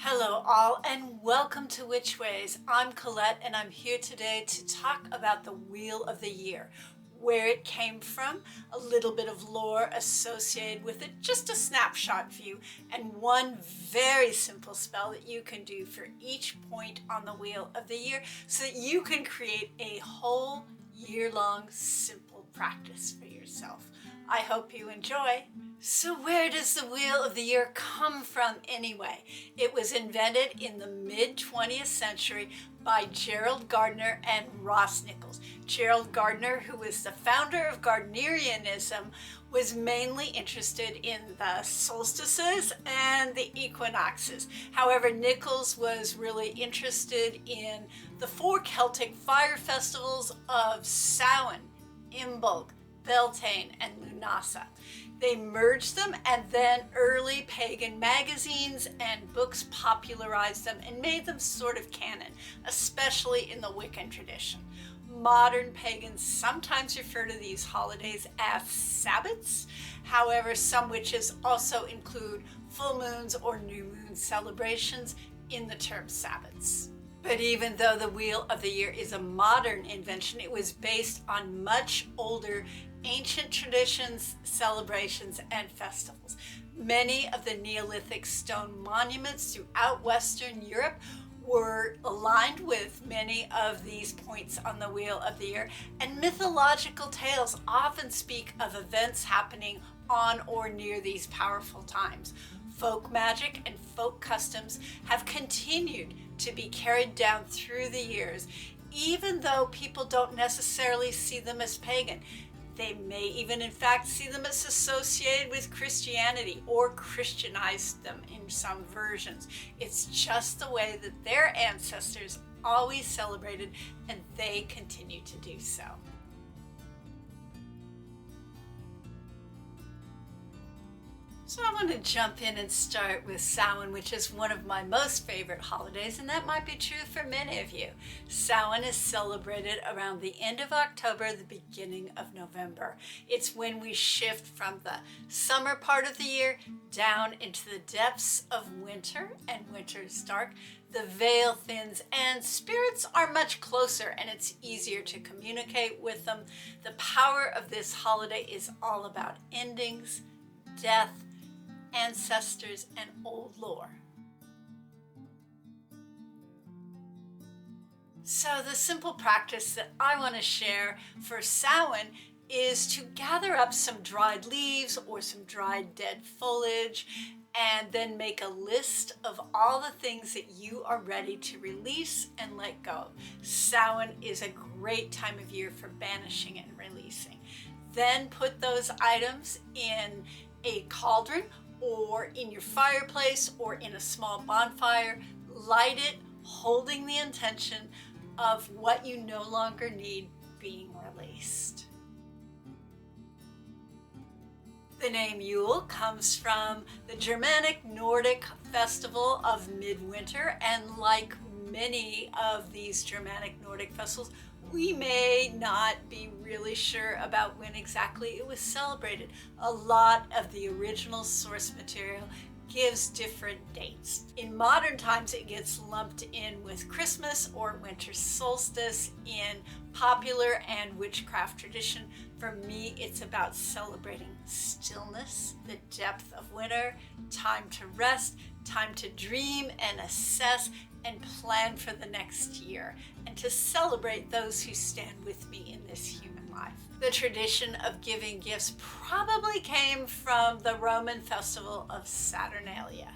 Hello all and welcome to Witch Ways. I'm Colette and I'm here today to talk about the Wheel of the Year, where it came from, a little bit of lore associated with it, just a snapshot view, and one very simple spell that you can do for each point on the Wheel of the Year so that you can create a whole year-long simple practice for yourself. I hope you enjoy. So where does the Wheel of the Year come from anyway? It was invented in the mid-20th century by Gerald Gardner and Ross Nichols. Gerald Gardner, who was the founder of Gardnerianism, was mainly interested in the solstices and the equinoxes. However, Nichols was really interested in the four Celtic fire festivals of Samhain, Imbolc, Beltane, and Lunasa. They merged them, and then early pagan magazines and books popularized them and made them sort of canon, especially in the Wiccan tradition. Modern pagans sometimes refer to these holidays as Sabbats. However, some witches also include full moons or new moon celebrations in the term Sabbats. But even though the Wheel of the Year is a modern invention, it was based on much older ancient traditions, celebrations, and festivals. Many of the Neolithic stone monuments throughout Western Europe were aligned with many of these points on the Wheel of the Year, and mythological tales often speak of events happening on or near these powerful times. Folk magic and folk customs have continued to be carried down through the years, even though people don't necessarily see them as pagan. They may even in fact see them as associated with Christianity or Christianized them in some versions. It's just the way that their ancestors always celebrated, and they continue to do so. So I want to jump in and start with Samhain, which is one of my most favorite holidays, and that might be true for many of you. Samhain is celebrated around the end of October, the beginning of November. It's when we shift from the summer part of the year down into the depths of winter, and winter is dark. The veil thins and spirits are much closer, and it's easier to communicate with them. The power of this holiday is all about endings, death, ancestors, and old lore. So the simple practice that I want to share for Samhain is to gather up some dried leaves or some dried dead foliage, and then make a list of all the things that you are ready to release and let go. Samhain is a great time of year for banishing and releasing. Then put those items in a cauldron or in your fireplace or in a small bonfire. Light it, holding the intention of what you no longer need being released. The name Yule comes from the Germanic Nordic festival of midwinter, and like many of these Germanic Nordic festivals, we may not be really sure about when exactly it was celebrated. A lot of the original source material gives different dates. In modern times, it gets lumped in with Christmas or winter solstice in popular and witchcraft tradition. For me, it's about celebrating stillness, the depth of winter, time to rest, time to dream and assess and plan for the next year, and to celebrate those who stand with me in this human life. The tradition of giving gifts probably came from the Roman festival of Saturnalia.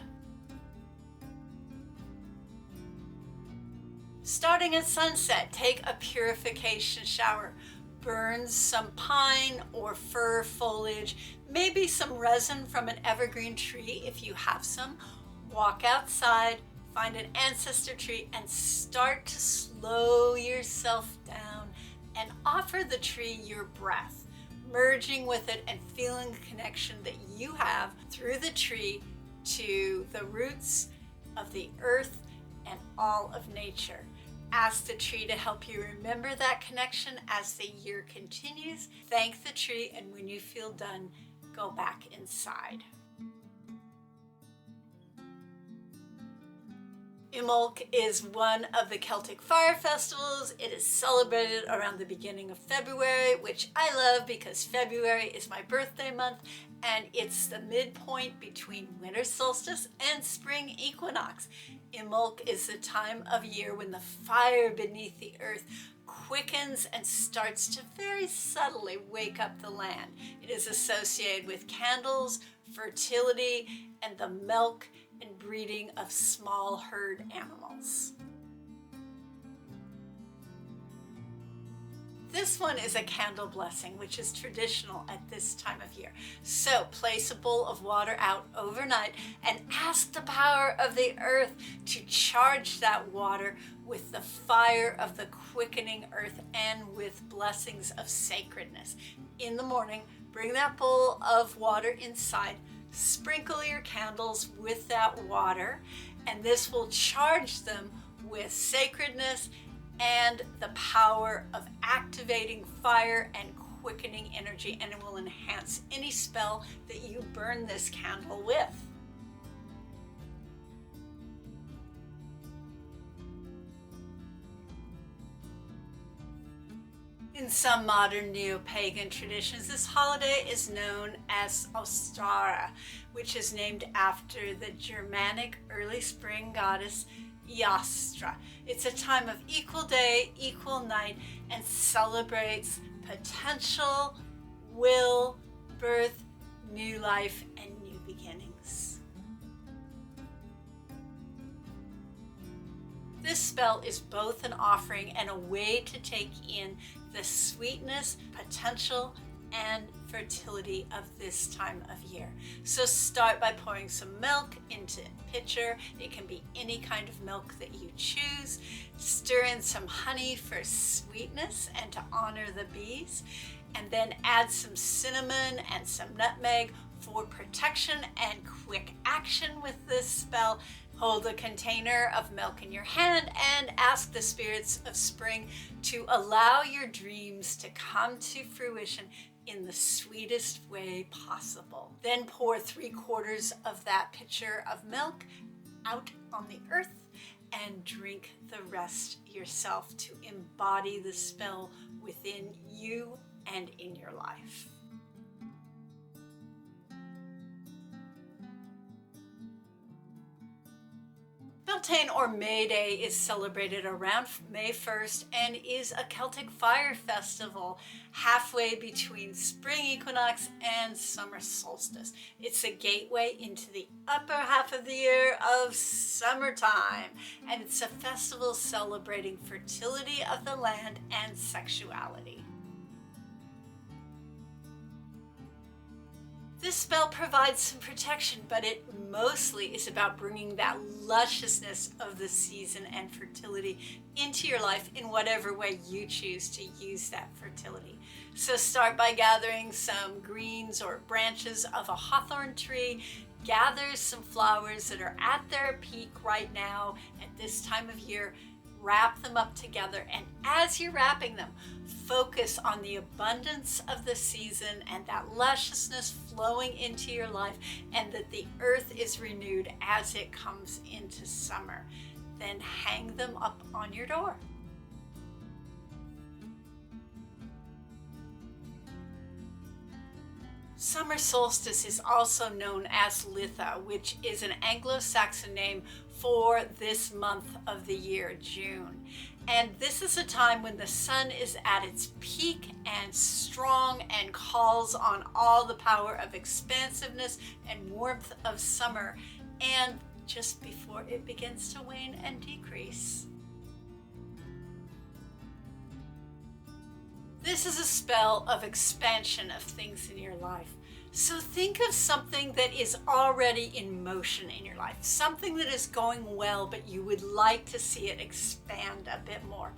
Starting at sunset, take a purification shower. Burn some pine or fir foliage, maybe some resin from an evergreen tree if you have some. Walk outside, find an ancestor tree, and start to slow yourself down and offer the tree your breath, merging with it and feeling the connection that you have through the tree to the roots of the earth and all of nature. Ask the tree to help you remember that connection as the year continues. Thank the tree, and when you feel done, go back inside. Imbolc is one of the Celtic fire festivals. It is celebrated around the beginning of February, which I love because February is my birthday month and it's the midpoint between winter solstice and spring equinox. Imbolc is the time of year when the fire beneath the earth quickens and starts to very subtly wake up the land. It is associated with candles, fertility, and the milk and breeding of small herd animals. This one is a candle blessing, which is traditional at this time of year. So place a bowl of water out overnight and ask the power of the earth to charge that water with the fire of the quickening earth and with blessings of sacredness. In the morning, bring that bowl of water inside, sprinkle your candles with that water, and this will charge them with sacredness and the power of activating fire and quickening energy, and it will enhance any spell that you burn this candle with. In some modern neo-pagan traditions, this holiday is known as Ostara, which is named after the Germanic early spring goddess Ostara. It's a time of equal day, equal night, and celebrates potential, will, birth, new life, and new beginnings. This spell is both an offering and a way to take in the sweetness, potential, and fertility of this time of year. So start by pouring some milk into a pitcher. It can be any kind of milk that you choose. Stir in some honey for sweetness and to honor the bees. And then add some cinnamon and some nutmeg for protection and quick action with this spell. Hold a container of milk in your hand and ask the spirits of spring to allow your dreams to come to fruition in the sweetest way possible. Then pour 3/4 of that pitcher of milk out on the earth and drink the rest yourself to embody the spell within you and in your life. Beltane or May Day is celebrated around May 1st and is a Celtic fire festival halfway between spring equinox and summer solstice. It's a gateway into the upper half of the year of summertime, and it's a festival celebrating fertility of the land and sexuality. This spell provides some protection, but it mostly is about bringing that lusciousness of the season and fertility into your life in whatever way you choose to use that fertility. So start by gathering some greens or branches of a hawthorn tree. Gather some flowers that are at their peak right now at this time of year. Wrap them up together, and as you're wrapping them, focus on the abundance of the season and that lusciousness flowing into your life, and that the earth is renewed as it comes into summer. Then hang them up on your door. Summer solstice is also known as Litha, which is an Anglo-Saxon name for this month of the year, June. And this is a time when the sun is at its peak and strong and calls on all the power of expansiveness and warmth of summer, and just before it begins to wane and decrease. This is a spell of expansion of things in your life. So think of something that is already in motion in your life, something that is going well, but you would like to see it expand a bit more.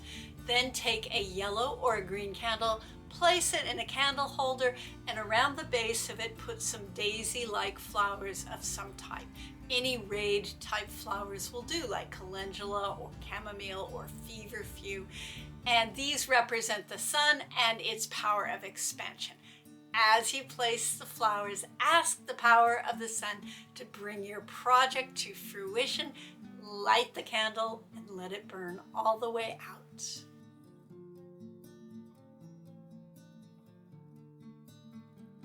Then take a yellow or a green candle, place it in a candle holder, and around the base of it put some daisy-like flowers of some type. Any rade type flowers will do, like calendula or chamomile or feverfew. And these represent the sun and its power of expansion. As you place the flowers, ask the power of the sun to bring your project to fruition, light the candle and let it burn all the way out.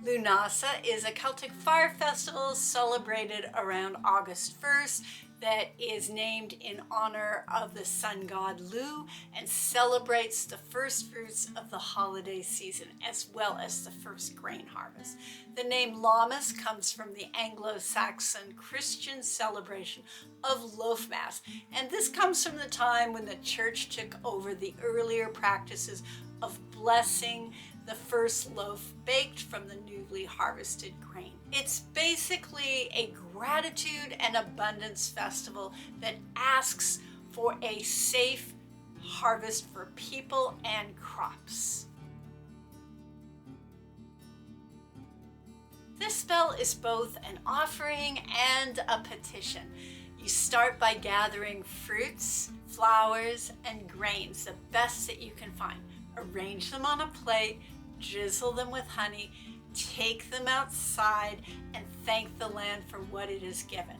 Lunasa is a Celtic fire festival celebrated around August 1st that is named in honor of the sun god Lu and celebrates the first fruits of the holiday season as well as the first grain harvest. The name Lammas comes from the Anglo-Saxon Christian celebration of loaf mass, and this comes from the time when the church took over the earlier practices of blessing the first loaf baked from the newly harvested grain. It's basically a gratitude and abundance festival that asks for a safe harvest for people and crops. This spell is both an offering and a petition. You start by gathering fruits, flowers, and grains, the best that you can find. Arrange them on a plate, drizzle them with honey, take them outside, and thank the land for what it has given.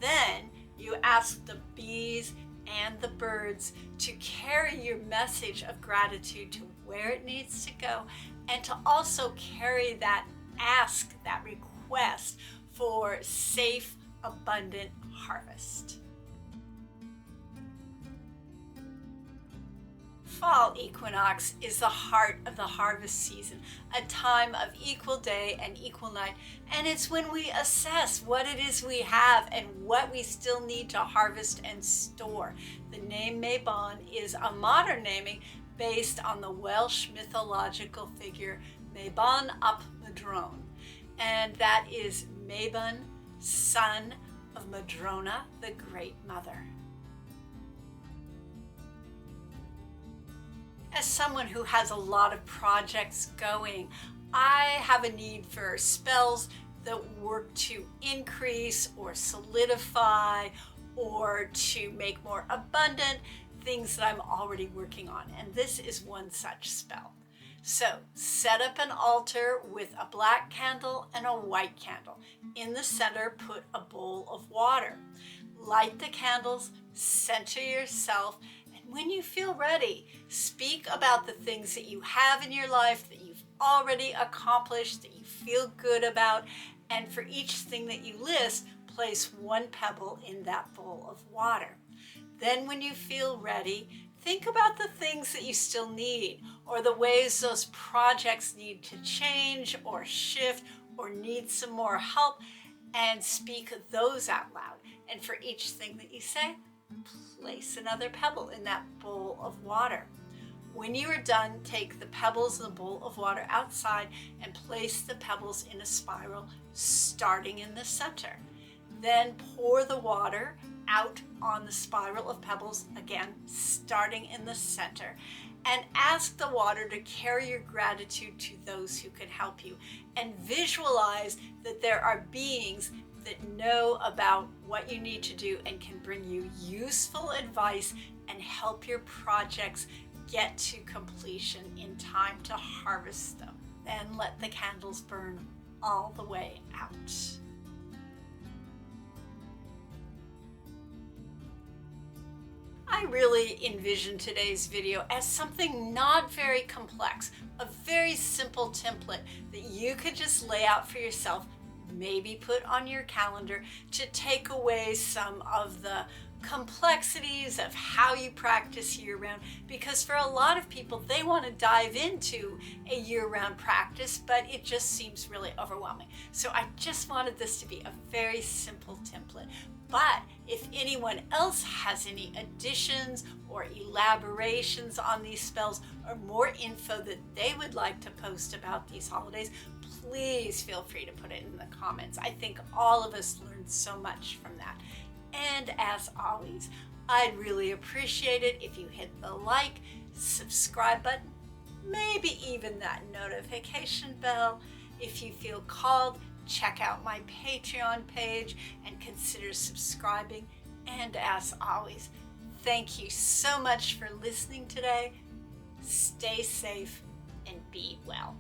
Then you ask the bees and the birds to carry your message of gratitude to where it needs to go, and to also carry that ask, that request for safe, abundant harvest. Fall equinox is the heart of the harvest season, a time of equal day and equal night, and it's when we assess what it is we have and what we still need to harvest and store. The name Mabon is a modern naming based on the Welsh mythological figure Mabon ap Madrone, and that is Mabon, son of Madrona, the Great Mother. As someone who has a lot of projects going, I have a need for spells that work to increase or solidify or to make more abundant things that I'm already working on, and this is one such spell. So set up an altar with a black candle and a white candle. In the center, put a bowl of water. Light the candles, center yourself, and when you feel ready, speak about the things that you have in your life that you've already accomplished, that you feel good about, and for each thing that you list, place one pebble in that bowl of water. Then when you feel ready, think about the things that you still need, or the ways those projects need to change or shift or need some more help, and speak those out loud. And for each thing that you say, place another pebble in that bowl of water. When you are done, take the pebbles in the bowl of water outside and place the pebbles in a spiral, starting in the center. Then pour the water out on the spiral of pebbles, again, starting in the center, and ask the water to carry your gratitude to those who can help you, and visualize that there are beings that know about what you need to do and can bring you useful advice and help your projects get to completion in time to harvest them. Then let the candles burn all the way out. I really envision today's video as something not very complex, a very simple template that you could just lay out for yourself, maybe put on your calendar to take away some of the complexities of how you practice year-round, because for a lot of people, they want to dive into a year-round practice, but it just seems really overwhelming. So I just wanted this to be a very simple template. But if anyone else has any additions or elaborations on these spells or more info that they would like to post about these holidays, please feel free to put it in the comments. I think all of us learned so much from that. And as always, I'd really appreciate it if you hit the like, subscribe button, maybe even that notification bell. If you feel called, check out my Patreon page and consider subscribing. And as always, thank you so much for listening today. Stay safe and be well.